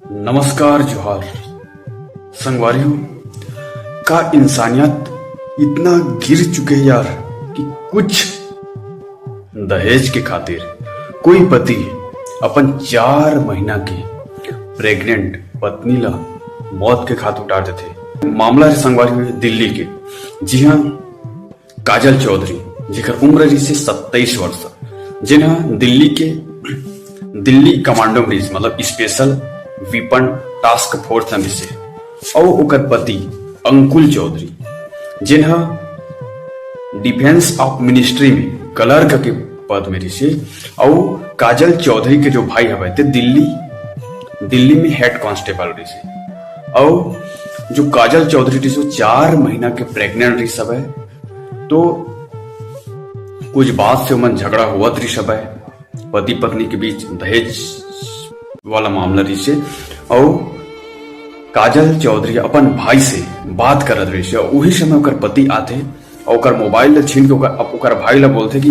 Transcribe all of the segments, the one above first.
नमस्कार जोहार संगवारियों। का इंसानियत इतना गिर चुके यार कि कुछ दहेज के खातिर कोई पति अपन 4 महीना की प्रेग्नेंट पत्नी ला मौत के घाट उतार देते। मामला है संगवारियों दिल्ली के। जी हाँ, काजल चौधरी जिकर उम्र रही से 27 वर्ष, जिन्हा दिल्ली कमांडो ब्रिज मतलब स्पेशल वीपन टास्क फोर्स में से और ओकर पति अंकुल चौधरी जिन्हा डिफेंस ऑफ मिनिस्ट्री में क्लर्क के पद में रही और काजल चौधरी के जो भाई हवे थे दिल्ली में हेड कांस्टेबल रही और जो काजल चौधरी थी 4 महीना के प्रेग्नेंट रही सब है। तो कुछ बात से मन झगड़ा हुआ रही सब है, पति पत्नी के बीच दहेज वाला मामला रही से और काजल चौधरी अपन भाई से बात करत रही से। वही समय ओकर पति आते और ओकर मोबाइल छीन के ओकर भाई ला बोलते कि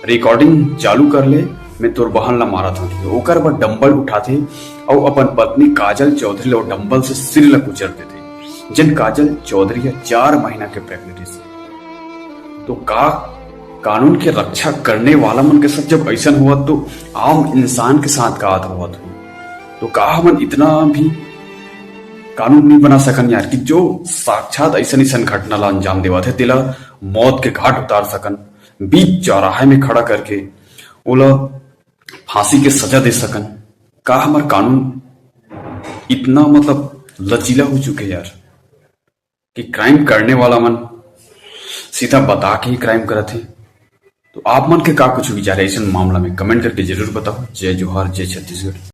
रिकॉर्डिंग चालू कर ले, मैं तोर बहन ला मारा था। ओकर पर डंबल उठाते और अपन पत्नी काजल चौधरी ला डंबल से सिर ला कुचल देते। जिन काजल चौधरी 4 महीना के प्रेगनेंट से तो का कानून की रक्षा करने वाला मन के साथ जब ऐसा हुआ तो आम इंसान के साथ का हुआ तो का हमन इतना भी कानून नहीं बना सकन यार कि जो साक्षात ऐसा घटना ला अंजाम देवा थे तिला मौत के घाट उतार सकन, बीच चौराहे में खड़ा करके ओला फांसी के सजा दे सकन। का हमार कानून इतना मतलब लचीला हो चुके यार कि क्राइम करने वाला मन सीधा बता के ही क्राइम करत है। तो आप मन के का कुछ विचार है इस मामला में कमेंट करके जरूर बताओ। जय जोहार, जय छत्तीसगढ़।